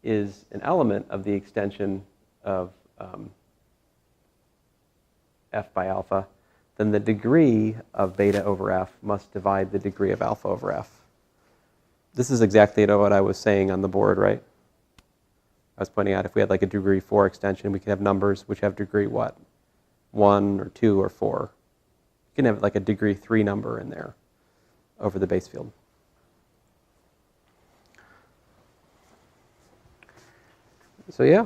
is an element of the extension of f by alpha, then the degree of beta over f must divide the degree of alpha over f. This is exactly what I was saying on the board, right? I was pointing out if we had like a degree 4 extension, we could have numbers which have degree what? 1 or 2 or 4. You can have like a degree 3 number in there over the base field. So yeah,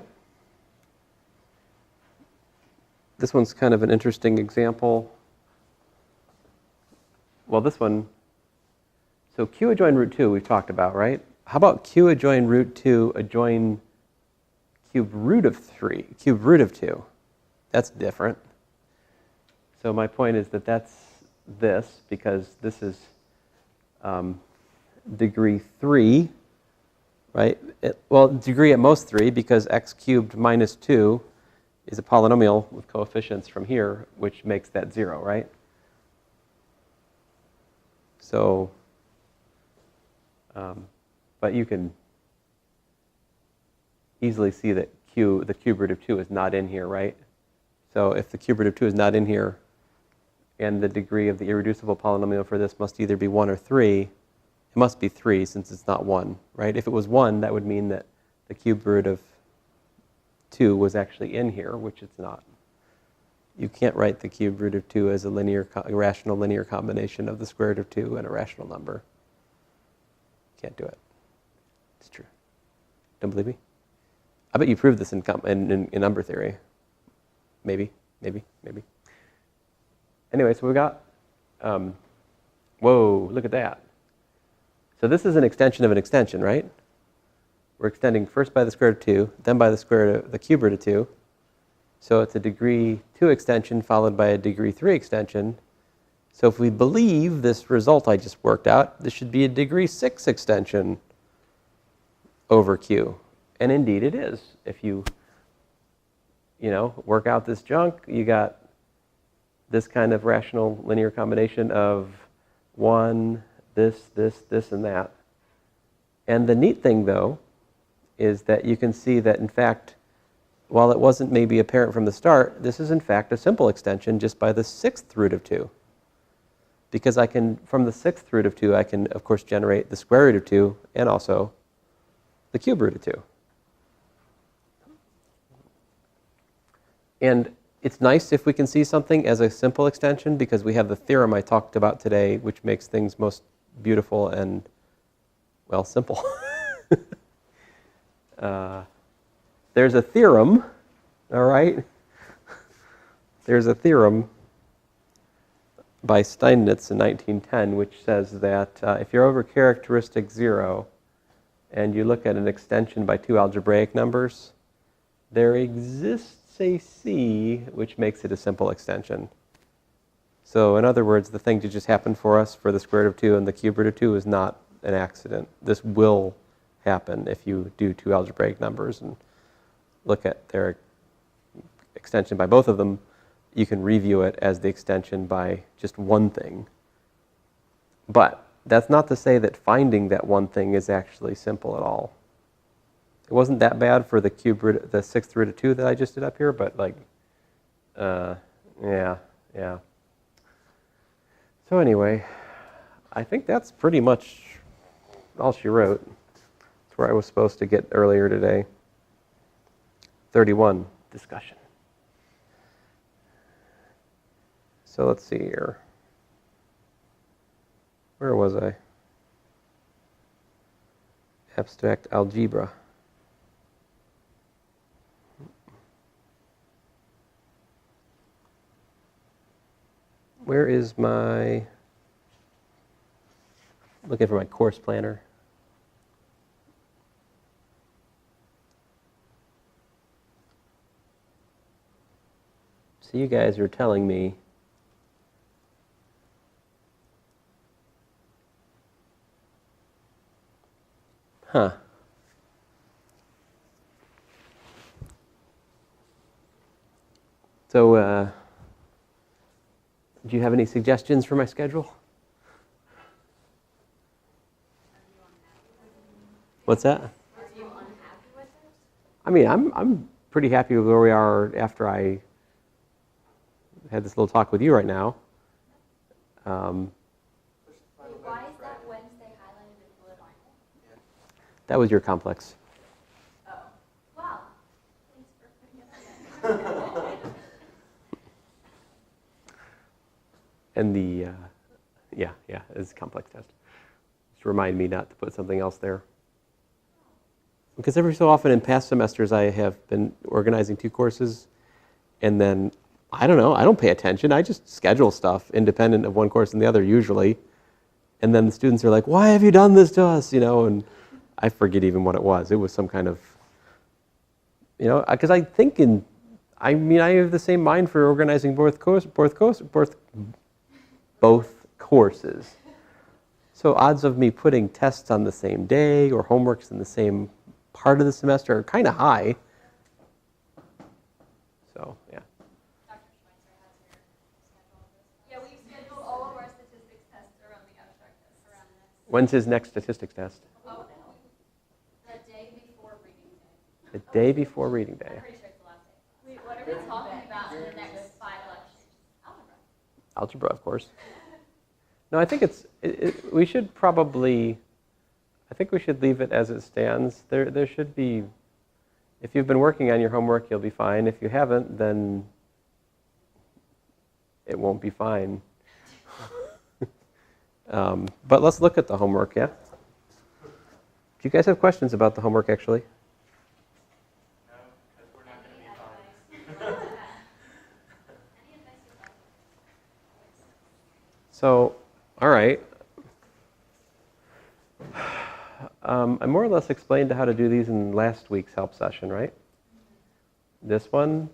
this one's kind of an interesting example. Well, this one, so Q adjoin root 2 we've talked about, right? How about Q adjoin root 2 adjoin cube root of 3, cube root of 2? That's different. So my point is that that's this, because this is degree 3, right? Well, degree at most 3, because x cubed minus 2 is a polynomial with coefficients from here, which makes that 0, right? So, but you can easily see that the cube root of 2 is not in here, right? So if the cube root of 2 is not in here, and the degree of the irreducible polynomial for this must either be 1 or 3, it must be 3 since it's not 1, right? If it was 1, that would mean that the cube root of 2 was actually in here, which it's not. You can't write the cube root of 2 as a rational linear combination of the square root of 2 and a rational number. Can't do it. It's true. Don't believe me? I bet you proved this in number theory. Maybe. Anyway, so we got, whoa, look at that. So this is an extension of an extension, right? We're extending first by the square root of 2, then by the square root of the cube root of 2. So it's a degree 2 extension followed by a degree 3 extension. So if we believe this result I just worked out, this should be a degree 6 extension over Q. And indeed it is. If you work out this junk, you got this kind of rational linear combination of 1, this, and that. And the neat thing, though, is that you can see that, in fact, while it wasn't maybe apparent from the start, this is, in fact, a simple extension just by the 6th root of 2. Because I can, from the 6th root of 2, I can, of course, generate the square root of 2 and also the cube root of 2. And it's nice if we can see something as a simple extension because we have the theorem I talked about today, which makes things most beautiful and, well, simple. There's a theorem, all right? There's a theorem by Steinitz in 1910, which says that if you're over characteristic 0 and you look at an extension by two algebraic numbers, there exists a C which makes it a simple extension. So in other words, the thing that just happened for us for the square root of 2 and the cube root of 2 is not an accident. This will happen if you do two algebraic numbers and look at their extension by both of them. You can review it as the extension by just one thing. But that's not to say that finding that one thing is actually simple at all. It wasn't that bad for the cube root, the 6th root of 2 that I just did up here, but like, yeah. So anyway, I think that's pretty much all she wrote. It's where I was supposed to get earlier today. 31, discussion. So let's see here. Where was I? Abstract algebra. Where is my, looking for my course planner. So you guys are telling me So, do you have any suggestions for my schedule? What's that? Are you unhappy with I mean, I'm pretty happy with where we are after I had this little talk with you right now. Why is that Wednesday highlighted in blue? That was your complex. Oh, wow. Thanks for putting it on. And the, yeah, it's a complex test. Just remind me not to put something else there. Because every so often in past semesters I have been organizing 2 courses, and then, I don't know, I don't pay attention. I just schedule stuff independent of one course and the other usually. And then the students are like, why have you done this to us? You know, and I forget even what it was. It was some kind of, you know, because I think I have the same mind for organizing both courses. So odds of me putting tests on the same day or homeworks in the same part of the semester are kind of high. So, yeah. Dr. Schweitzer has your schedule. Yeah, we've scheduled all of our statistics tests around the abstract tests around this. When's his next statistics test? Oh, no. The day before reading day. The day before reading day. I'm pretty sure it's the last day. Wait, what are we talking about in the next 5 lectures? Algebra. Algebra, of course. No, I think we should probably, I think we should leave it as it stands. There should be, if you've been working on your homework, you'll be fine. If you haven't, then it won't be fine. But let's look at the homework, yeah? Do you guys have questions about the homework, actually? No, because we're not going to be fine. So, all right. I more or less explained how to do these in last week's help session, right? This one,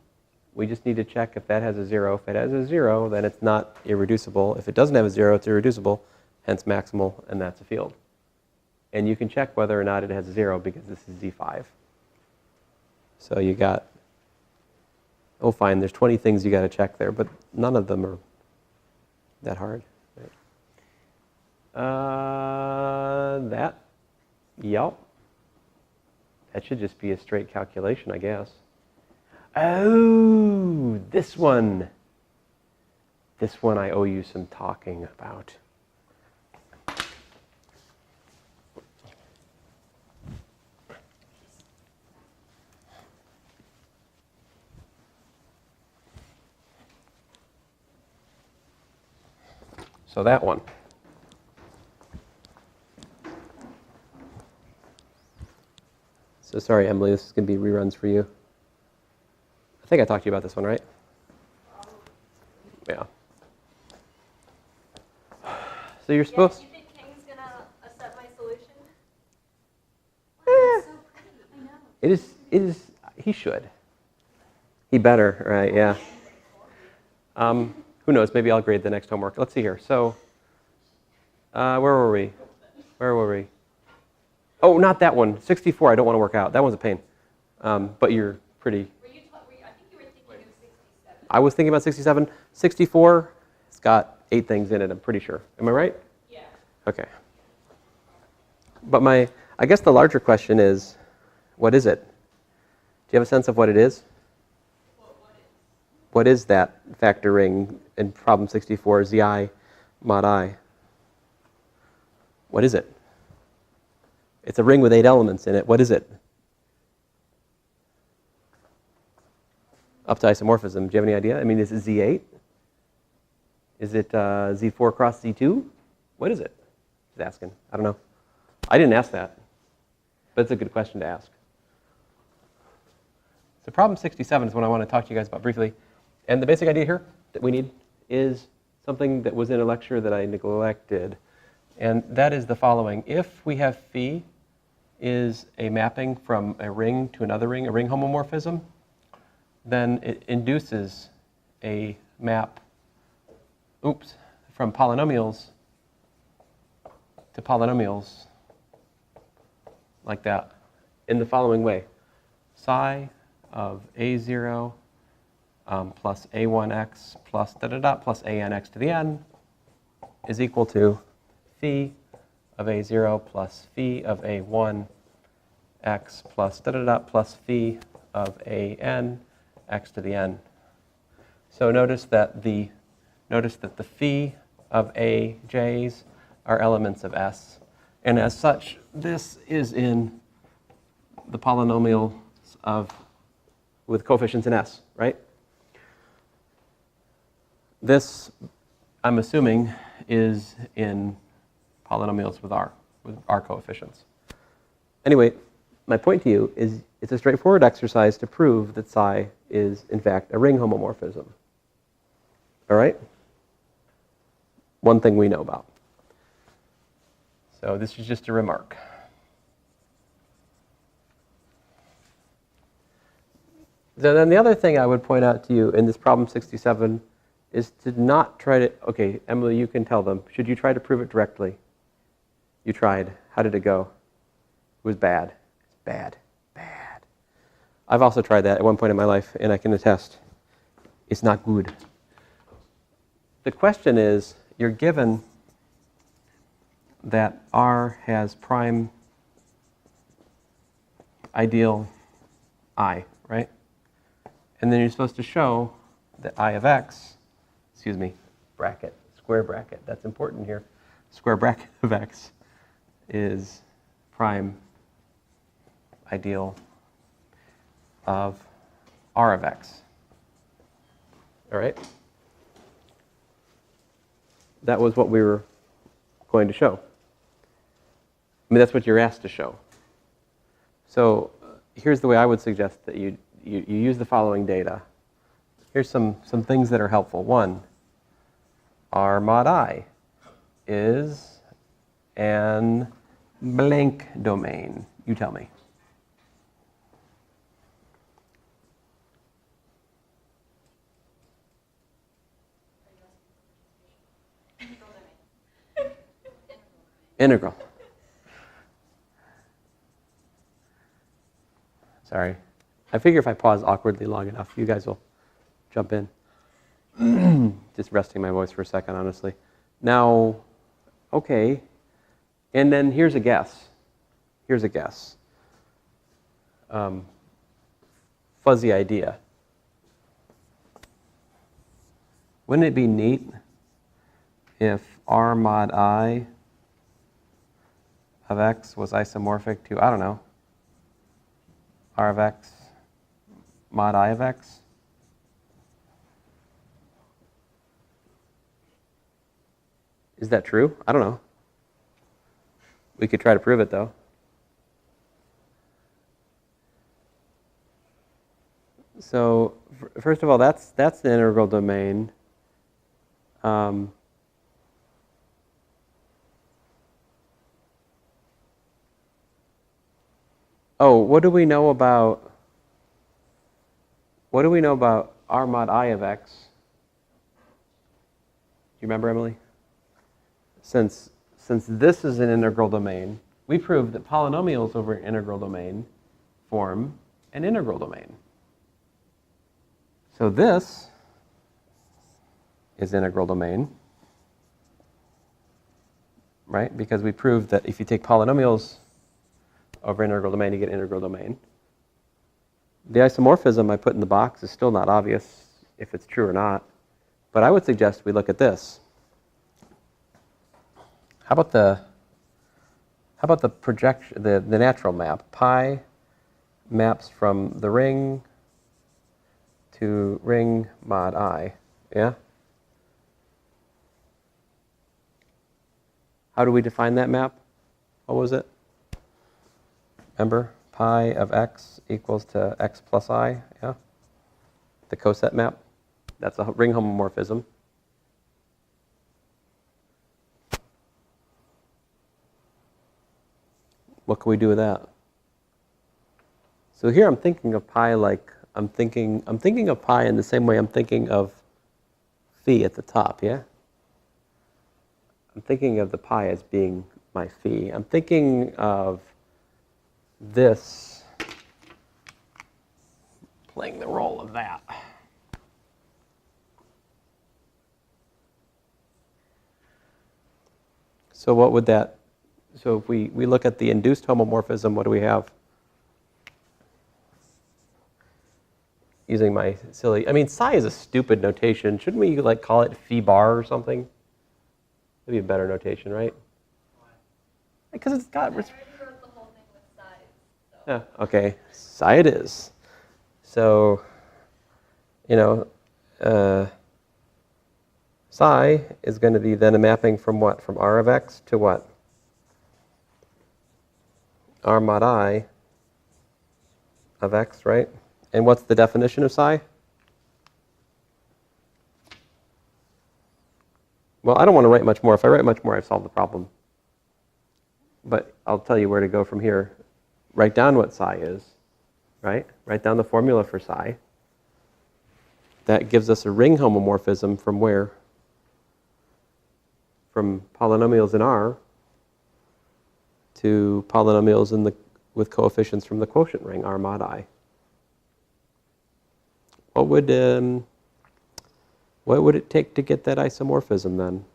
we just need to check if that has a 0. If it has a 0, then it's not irreducible. If it doesn't have a 0, it's irreducible, hence maximal, and that's a field. And you can check whether or not it has a 0 because this is Z5. So you got, oh fine, there's 20 things you got to check there, but none of them are that hard. That, yep. That should just be a straight calculation, I guess. Oh, this one. This one I owe you some talking about. So that one. So sorry, Emily, this is going to be reruns for you. I think I talked to you about this one, right? Yeah. So you're supposed... You think King's going to accept my solution? Eh, So pretty. I know. it is, he should. He better, right, yeah. Who knows, maybe I'll grade the next homework. Let's see here. So, where were we? Oh, not that one. 64, I don't want to work out. That one's a pain. But you're pretty... I think you were thinking of 67. I was thinking about 67. 64, it's got 8 things in it, I'm pretty sure. Am I right? Yeah. Okay. But I guess the larger question is, what is it? Do you have a sense of what it is? What is that factor ring in problem 64, Zi mod I? What is it? It's a ring with 8 elements in it. What is it? Up to isomorphism. Do you have any idea? I mean, is it Z8? Is it Z4 cross Z2? What is it? Just asking. I don't know. I didn't ask that, but it's a good question to ask. So problem 67 is what I want to talk to you guys about briefly. And the basic idea here that we need is something that was in a lecture that I neglected. And that is the following. If we have phi is a mapping from a ring to another ring, a ring homomorphism, then it induces a map, from polynomials to polynomials like that in the following way. Psi of A0 plus A1x plus plus ANX to the n is equal to phi of A0 plus phi of A1 x plus da-da-da plus phi of a n x to the n. So notice that the phi of a j's are elements of S. And as such, this is in the polynomials with coefficients in S, right? This, I'm assuming, is in polynomials with R coefficients. Anyway, my point to you is it's a straightforward exercise to prove that psi is, in fact, a ring homomorphism. All right? One thing we know about. So this is just a remark. So then the other thing I would point out to you in this problem 67 is to not try to, okay, Emily, you can tell them. Should you try to prove it directly? You tried. How did it go? It was bad. It's bad. Bad. I've also tried that at one point in my life, and I can attest. It's not good. The question is, you're given that R has prime ideal I, right? And then you're supposed to show that I of x, bracket, square bracket, that's important here, square bracket of x is prime ideal of R of x. All right? That was what we were going to show. I mean, that's what you're asked to show. So here's the way I would suggest that you use the following data. Here's some things that are helpful. One, R mod I is an blank domain. You tell me. Integral. Sorry. I figure if I pause awkwardly long enough, you guys will jump in. Just resting my voice for a second, honestly. Now, okay. And then here's a guess. Here's a guess. Fuzzy idea. Wouldn't it be neat if R mod I of x was isomorphic to, I don't know, R of x mod I of x? Is that true? I don't know. We could try to prove it, though. So, first of all, that's the integral domain. Oh, what do we know about R mod I of x? Do you remember, Emily? Since this is an integral domain, we proved that polynomials over an integral domain form an integral domain. So this is integral domain, right? Because we proved that if you take polynomials over integral domain, you get integral domain. The isomorphism I put in the box is still not obvious if it's true or not, but I would suggest we look at this. How about the projection, the natural map? Pi maps from the ring to ring mod I, yeah? How do we define that map? What was it? Remember, pi of x equals to x plus I, yeah? The coset map. That's a ring homomorphism. What can we do with that? So here I'm thinking of pi like, I'm thinking of pi in the same way I'm thinking of phi at the top, yeah? I'm thinking of the pi as being my phi. I'm thinking of this playing the role of that. So what would that, so if we look at the induced homomorphism, what do we have? using my silly, I mean, psi is a stupid notation. Shouldn't we like call it phi bar or something? That'd be a better notation, right? Why? Because it's got, I already wrote the whole thing with size, so. yeah, okay, psi it is. So, you know, psi is going to be then a mapping from what? From R of x to what? R mod I of x, right? And what's the definition of psi? Well, I don't want to write much more. If I write much more, I've solved the problem. But I'll tell you where to go from here. Write down what psi is, right? Write down the formula for psi. That gives us a ring homomorphism from where? From polynomials in R to polynomials in with coefficients from the quotient ring, R mod I. What would it take to get that isomorphism then?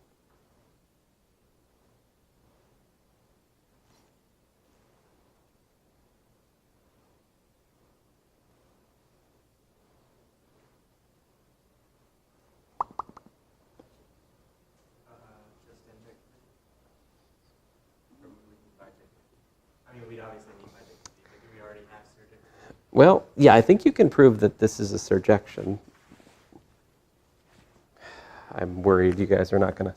Just inject. Or we need biject. I mean, we'd obviously need biject, but do we already have surject? Well, yeah, I think you can prove that this is a surjection. I'm worried you guys are not going to.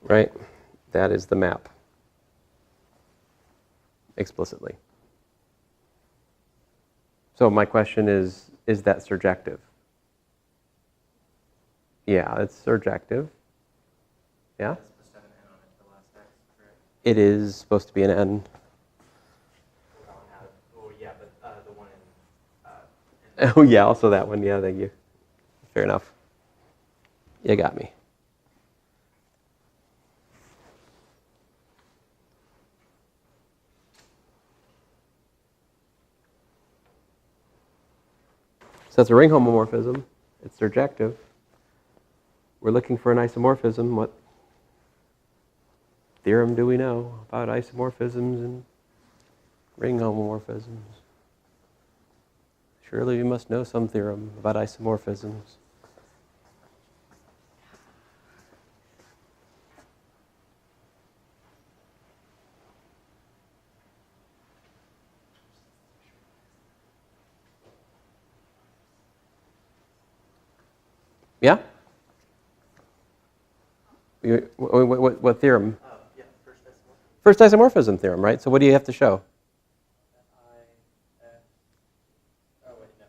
Right? That is the map. Explicitly. So my question is that surjective? Yeah, it's surjective. Yeah? It's supposed to have an n on it, the last x, correct? It is supposed to be an n. Oh, yeah, but the one in... Oh, yeah, also that one. Yeah, thank you. Fair enough. You got me. So it's a ring homomorphism. It's surjective. We're looking for an isomorphism. What theorem do we know about isomorphisms and ring homomorphisms? Surely we must know some theorem about isomorphisms. Yeah? What theorem? Oh, yeah, first isomorphism. First isomorphism theorem, right? So what do you have to show? Oh, wait, no.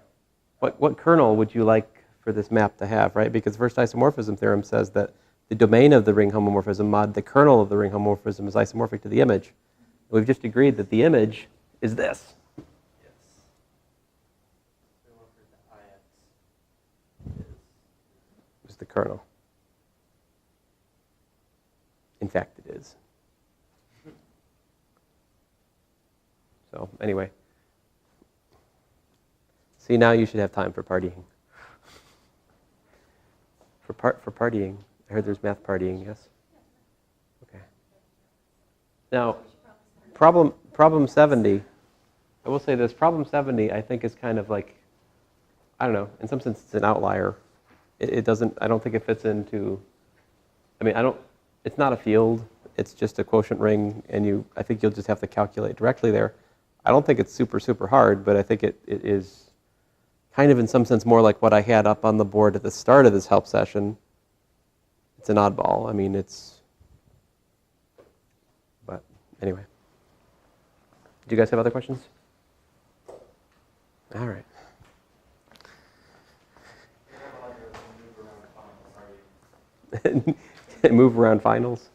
What kernel would you like for this map to have, right? Because first isomorphism theorem says that the domain of the ring homomorphism mod the kernel of the ring homomorphism is isomorphic to the image. And we've just agreed that the image is this. Yes. We want for the ix Is the kernel. In fact, it is. So anyway. See, now you should have time for partying. For partying. I heard there's math partying, yes? Okay. Now, problem 70. I will say this, problem 70 I think is kind of like, I don't know, in some sense it's an outlier. It doesn't, I don't think it fits into, I mean, it's not a field, it's just a quotient ring, and I think you'll just have to calculate directly there. I don't think it's super, super hard, but I think it is kind of in some sense more like what I had up on the board at the start of this help session. It's an oddball. I mean, but anyway. Do you guys have other questions? All right. You're not allowed to move around finals, are you? Move around finals.